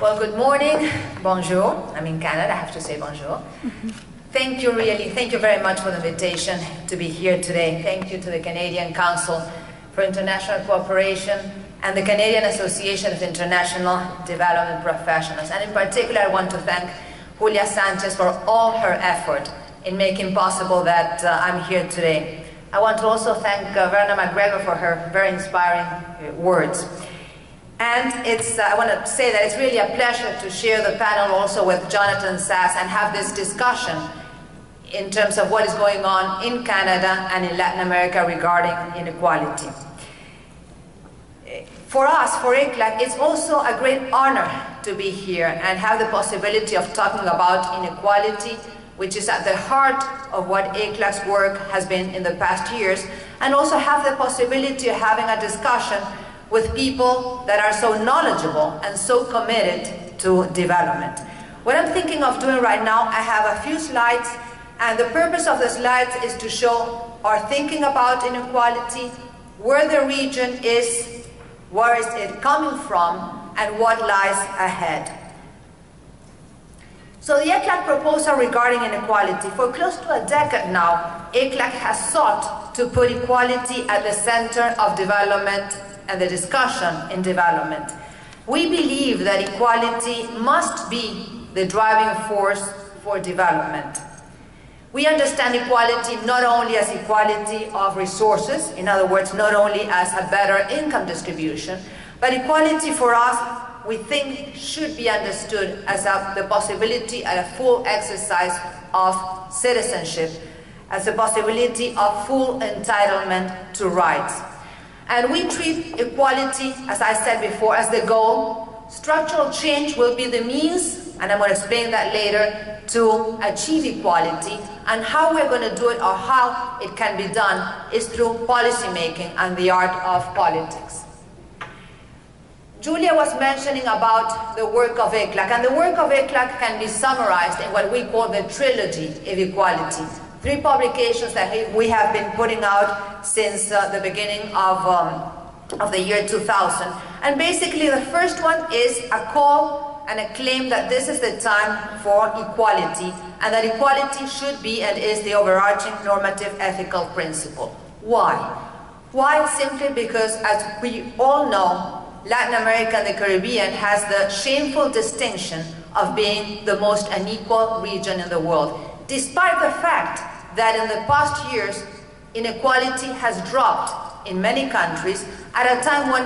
Well, good morning. Bonjour. I'm in Canada, I have to say bonjour. Thank you very much for the invitation to be here today. Thank you to the Canadian Council for International Cooperation and the Canadian Association of International Development Professionals. And in particular, I want to thank Julia Sanchez for all her effort in making possible that I'm here today. I want to also thank Verna McGregor for her very inspiring words. And I want to say that it's really a pleasure to share the panel also with Jonathan Sass and have this discussion in terms of what is going on in Canada and in Latin America regarding inequality. For us, for ICLAC, it's also a great honor to be here and have the possibility of talking about inequality, which is at the heart of what ICLAC's work has been in the past years, and also have the possibility of having a discussion with people that are so knowledgeable and so committed to development. What I'm thinking of doing right now, I have a few slides, and the purpose of the slides is to show our thinking about inequality, where the region is, where is it coming from, and what lies ahead. So the ICLAC proposal regarding inequality, for close to a decade now, ICLAC has sought to put equality at the center of development and the discussion in development. We believe that equality must be the driving force for development. We understand equality not only as equality of resources, in other words, not only as a better income distribution, but equality for us, we think, should be understood as the possibility and a full exercise of citizenship, as a possibility of full entitlement to rights. And we treat equality, as I said before, as the goal. Structural change will be the means, and I'm going to explain that later, to achieve equality. And how we're going to do it, or how it can be done, is through policy making and the art of politics. Julia was mentioning about the work of ICLAC, and the work of ICLAC can be summarized in what we call the trilogy of equality. 3 publications that we have been putting out since the beginning of the year 2000. And basically the first one is a call and a claim that this is the time for equality, and that equality should be and is the overarching normative ethical principle. Why? Why? Simply because, as we all know, Latin America and the Caribbean has the shameful distinction of being the most unequal region in the world, despite the fact that in the past years, inequality has dropped in many countries at a time when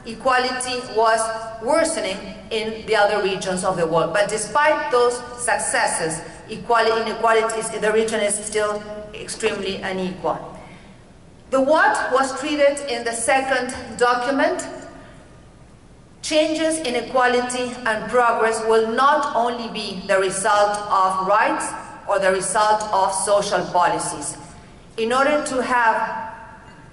equality was worsening in the other regions of the world. But despite those successes, inequalities in the region is still extremely unequal. The what was treated in the second document. Changes in equality and progress will not only be the result of rights or the result of social policies. In order to have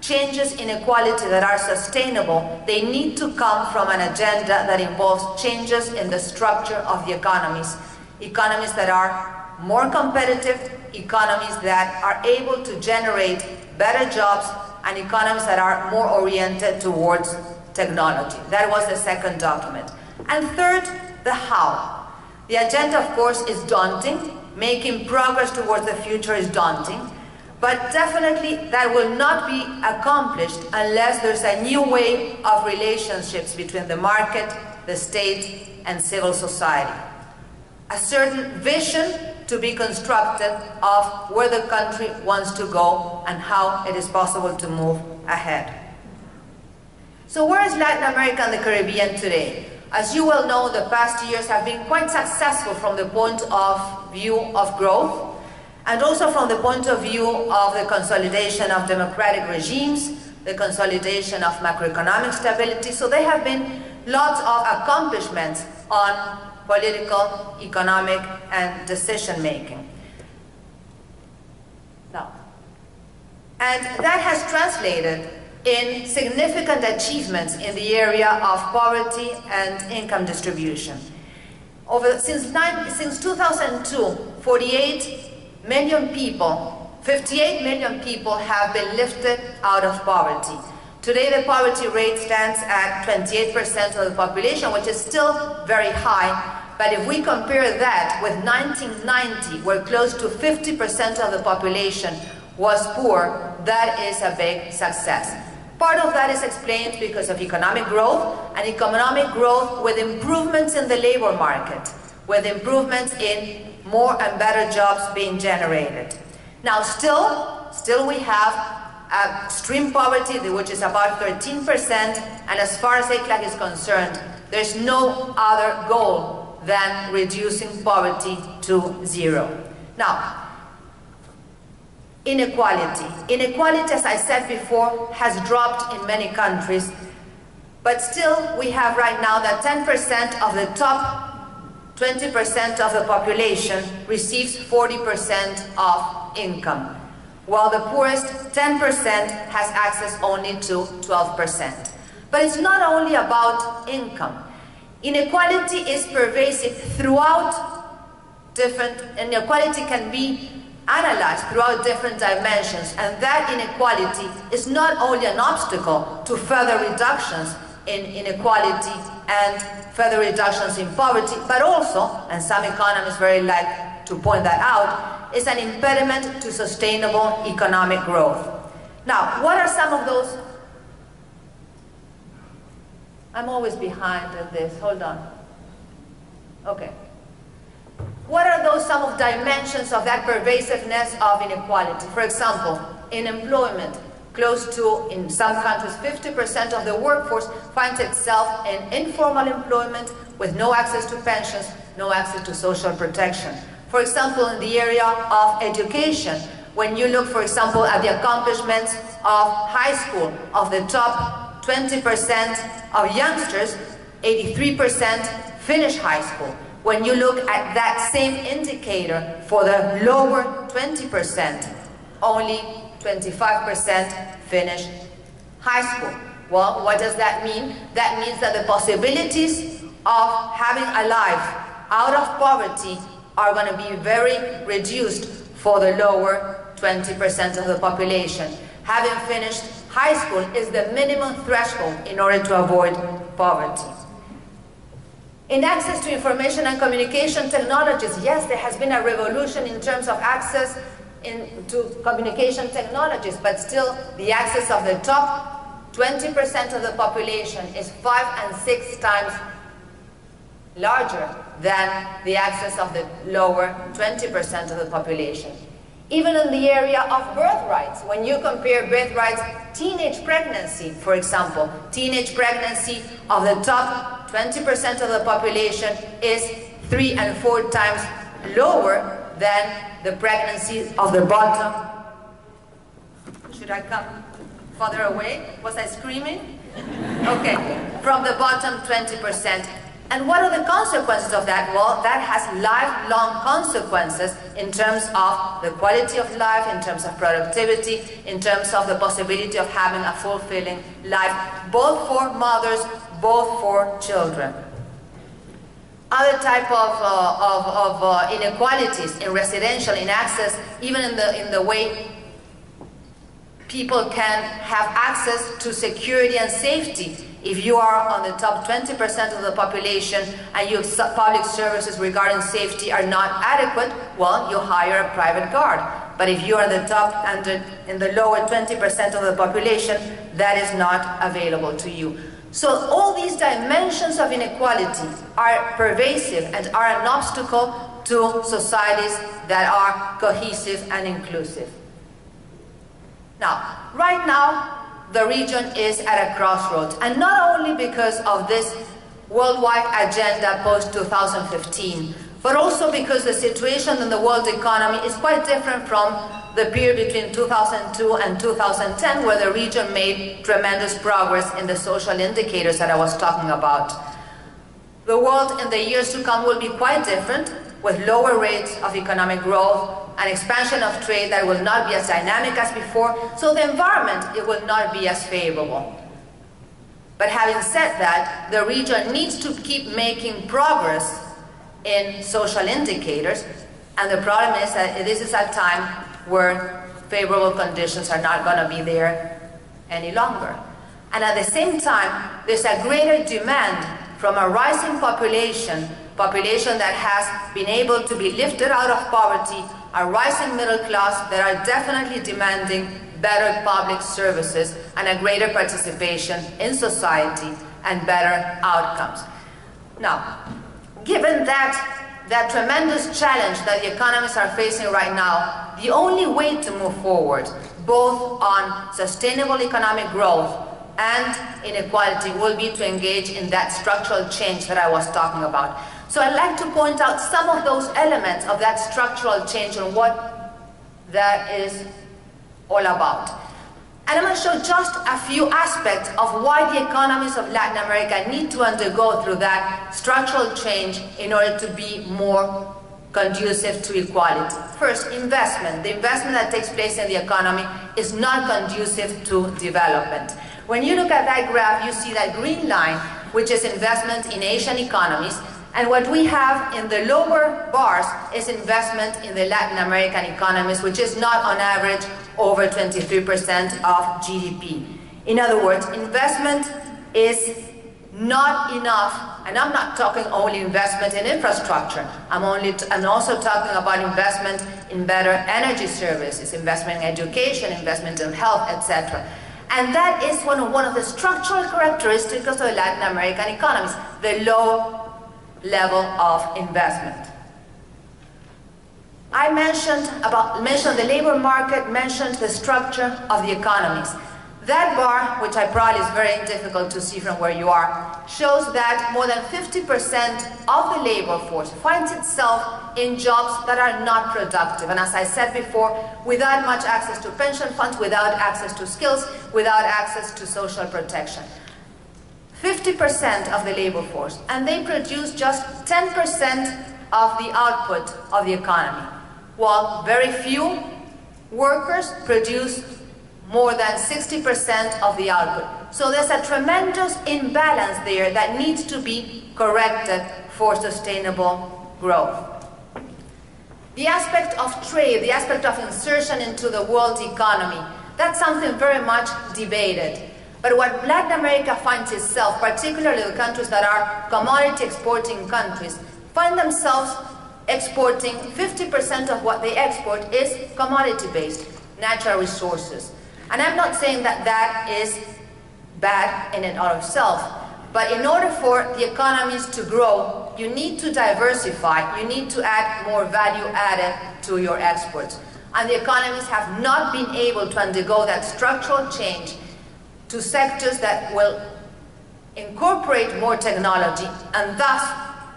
changes in equality that are sustainable, they need to come from an agenda that involves changes in the structure of the economies. Economies that are more competitive, economies that are able to generate better jobs, and economies that are more oriented towards technology. That was the second document. And third, the how. The agenda, of course, is daunting. Making progress towards the future is daunting. But definitely that will not be accomplished unless there's a new way of relationships between the market, the state, and civil society. A certain vision to be constructed of where the country wants to go and how it is possible to move ahead. So where is Latin America and the Caribbean today? As you well know, the past years have been quite successful from the point of view of growth, and also from the point of view of the consolidation of democratic regimes, the consolidation of macroeconomic stability. So there have been lots of accomplishments on political, economic, and decision-making. Now, and that has translated in significant achievements in the area of poverty and income distribution. Since 2002, 58 million people have been lifted out of poverty. Today the poverty rate stands at 28% of the population, which is still very high. But if we compare that with 1990, where close to 50% of the population was poor, that is a big success. Part of that is explained because of economic growth, and economic growth with improvements in the labor market, with improvements in more and better jobs being generated. Now still we have extreme poverty, which is about 13%, and as far as ECLAC is concerned, there's no other goal than reducing poverty to zero. Now, inequality. Inequality, as I said before, has dropped in many countries, but still we have right now that 10% of the top 20% of the population receives 40% of income, while the poorest 10% has access only to 12%. But it's not only about income. Inequality is pervasive throughout inequality can be analyzed throughout different dimensions, and that inequality is not only an obstacle to further reductions in inequality and further reductions in poverty, but also, and some economists very like to point that out, is an impediment to sustainable economic growth. Now, what are some of those? I'm always behind at this, hold on. Okay. What are those some of dimensions of that pervasiveness of inequality? For example, in employment, close to, in some countries, 50% of the workforce finds itself in informal employment with no access to pensions, no access to social protection. For example, in the area of education, when you look, for example, at the accomplishments of high school, of the top 20% of youngsters, 83% finish high school. When you look at that same indicator for the lower 20%, only 25% finish high school. Well, what does that mean? That means that the possibilities of having a life out of poverty are going to be very reduced for the lower 20% of the population. Having finished high school is the minimum threshold in order to avoid poverty. In access to information and communication technologies, yes, there has been a revolution in terms of access to communication technologies, but still the access of the top 20% of the population is 5 and 6 times larger than the access of the lower 20% of the population. Even in the area of birth rights, when you compare birth rights, teenage pregnancy, for example, teenage pregnancy of the top 20% of the population is 3 and 4 times lower than the pregnancy of the bottom. Should I come further away? Was I screaming? Okay, from the bottom 20%. And what are the consequences of that? Well, that has lifelong consequences in terms of the quality of life, in terms of productivity, in terms of the possibility of having a fulfilling life, both for mothers, both for children. Other type of inequalities in residential, in access, even in the way people can have access to security and safety. If you are on the top 20% of the population and your public services regarding safety are not adequate, well, you hire a private guard. But if you are the top and in the lower 20% of the population, that is not available to you. So all these dimensions of inequality are pervasive and are an obstacle to societies that are cohesive and inclusive. Now, right now, the region is at a crossroads, and not only because of this worldwide agenda post-2015, but also because the situation in the world economy is quite different from the period between 2002 and 2010, where the region made tremendous progress in the social indicators that I was talking about. The world in the years to come will be quite different, with lower rates of economic growth, an expansion of trade that will not be as dynamic as before, so the environment, it will not be as favorable. But having said that, the region needs to keep making progress in social indicators, and the problem is that this is a time where favorable conditions are not going to be there any longer. And at the same time, there's a greater demand from a rising population that has been able to be lifted out of poverty, a rising middle class that are definitely demanding better public services and a greater participation in society and better outcomes. Now, given that tremendous challenge that the economies are facing right now, the only way to move forward, both on sustainable economic growth and inequality, will be to engage in that structural change that I was talking about. So I'd like to point out some of those elements of that structural change and what that is all about. And I'm going to show just a few aspects of why the economies of Latin America need to undergo through that structural change in order to be more conducive to equality. First, investment. The investment that takes place in the economy is not conducive to development. When you look at that graph, you see that green line, which is investment in Asian economies, and what we have in the lower bars is investment in the Latin American economies, which is not on average over 23% of GDP. In other words, investment is not enough, and I'm not talking only investment in infrastructure. I'm also talking about investment in better energy services, investment in education, investment in health, etc. And that is one of the structural characteristics of the Latin American economies, the low level of investment. I mentioned the labor market, mentioned the structure of the economies. That bar, which I probably is very difficult to see from where you are, shows that more than 50% of the labor force finds itself in jobs that are not productive. And as I said before, without much access to pension funds, without access to skills, without access to social protection. 50% of the labor force, and they produce just 10% of the output of the economy, while very few workers produce more than 60% of the output. So there's a tremendous imbalance there that needs to be corrected for sustainable growth. The aspect of trade, the aspect of insertion into the world economy, that's something very much debated. But what Latin America finds itself, particularly the countries that are commodity exporting countries, find themselves exporting 50% of what they export is commodity-based, natural resources. And I'm not saying that that is bad in and of itself, but in order for the economies to grow, you need to diversify, you need to add more value added to your exports. And the economies have not been able to undergo that structural change to sectors that will incorporate more technology, and thus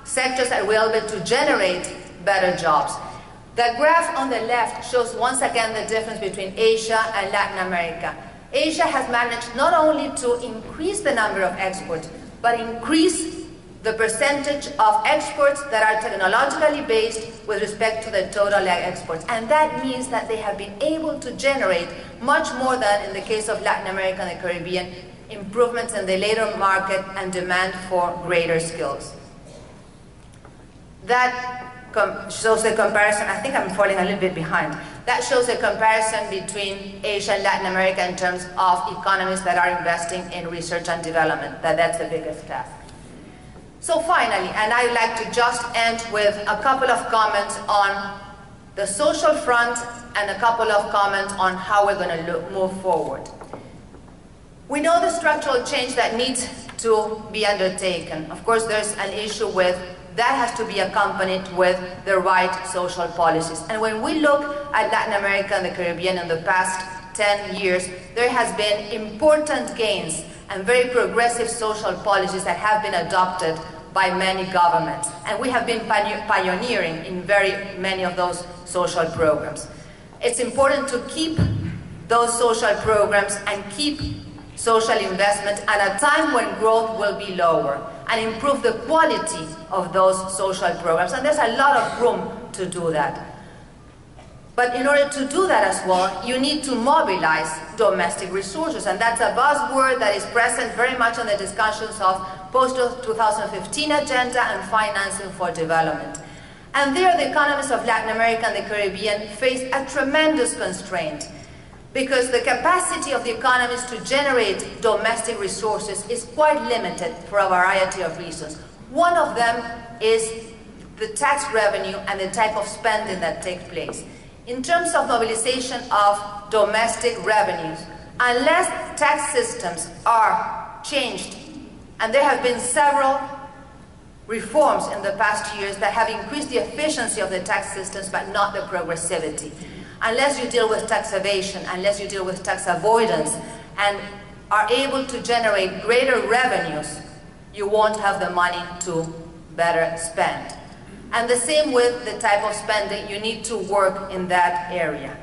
sectors that will be able to generate better jobs. The graph on the left shows once again the difference between Asia and Latin America. Asia has managed not only to increase the number of exports, but increase the percentage of exports that are technologically based with respect to the total exports. And that means that they have been able to generate much more than in the case of Latin America and the Caribbean, improvements in the labor market and demand for greater skills. That shows the comparison. I think I'm falling a little bit behind. That shows a comparison between Asia and Latin America in terms of economies that are investing in research and development. That's the biggest task. So finally, and I'd like to just end with a couple of comments on the social front and a couple of comments on how we're going to move forward. We know the structural change that needs to be undertaken. Of course, there's an issue with that has to be accompanied with the right social policies. And when we look at Latin America and the Caribbean in the past 10 years, there has been important gains and very progressive social policies that have been adopted by many governments. And we have been pioneering in very many of those social programs. It's important to keep those social programs and keep social investment at a time when growth will be lower, and improve the quality of those social programs. And there's a lot of room to do that. But in order to do that as well, you need to mobilize domestic resources. And that's a buzzword that is present very much in the discussions of post-2015 agenda and financing for development. And there, the economies of Latin America and the Caribbean face a tremendous constraint. because the capacity of the economies to generate domestic resources is quite limited for a variety of reasons. One of them is the tax revenue and the type of spending that takes place. In terms of mobilization of domestic revenues, unless tax systems are changed, and there have been several reforms in the past years that have increased the efficiency of the tax systems but not the progressivity. Unless you deal with tax evasion, unless you deal with tax avoidance, and are able to generate greater revenues, you won't have the money to better spend. And the same with the type of spending, you need to work in that area.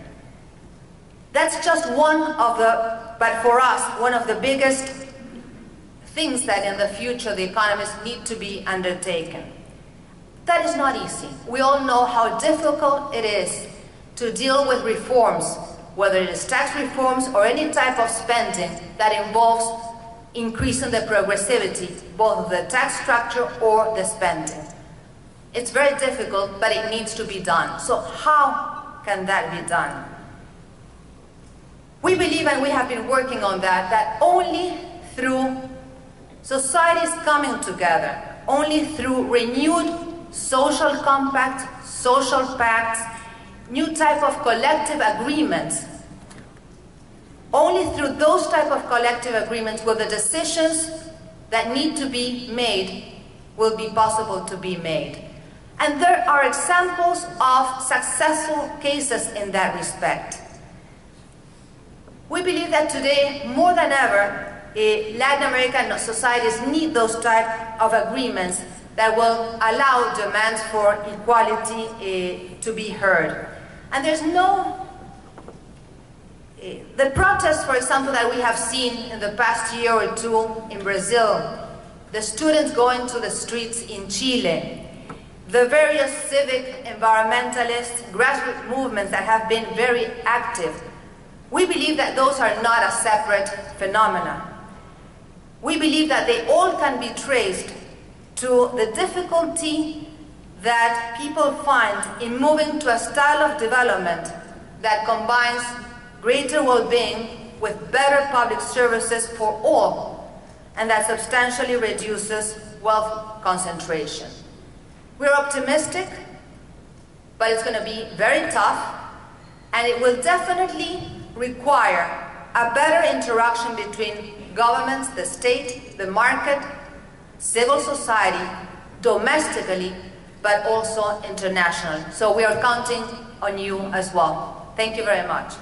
That's just one of the, but for us, one of the biggest things that in the future the economists need to be undertaken. That is not easy. We all know how difficult it is to deal with reforms, whether it is tax reforms or any type of spending that involves increasing the progressivity, both of the tax structure or the spending. It's very difficult, but it needs to be done. So how can that be done? We believe, and we have been working on that, that only through societies coming together, only through renewed social compact, social pacts, new type of collective agreements, only through those type of collective agreements will the decisions that need to be made will be possible to be made. And there are examples of successful cases in that respect. We believe that today, more than ever, Latin American societies need those type of agreements that will allow demands for equality to be heard. And there's no... the protests, for example, that we have seen in the past year or two in Brazil, the students going to the streets in Chile, the various civic, environmentalist, grassroots movements that have been very active, we believe that those are not a separate phenomena. We believe that they all can be traced to the difficulty that people find in moving to a style of development that combines greater well-being with better public services for all, and that substantially reduces wealth concentration. We're optimistic, but it's going to be very tough, and it will definitely require a better interaction between governments, the state, the market, civil society, domestically, but also internationally. So we are counting on you as well. Thank you very much.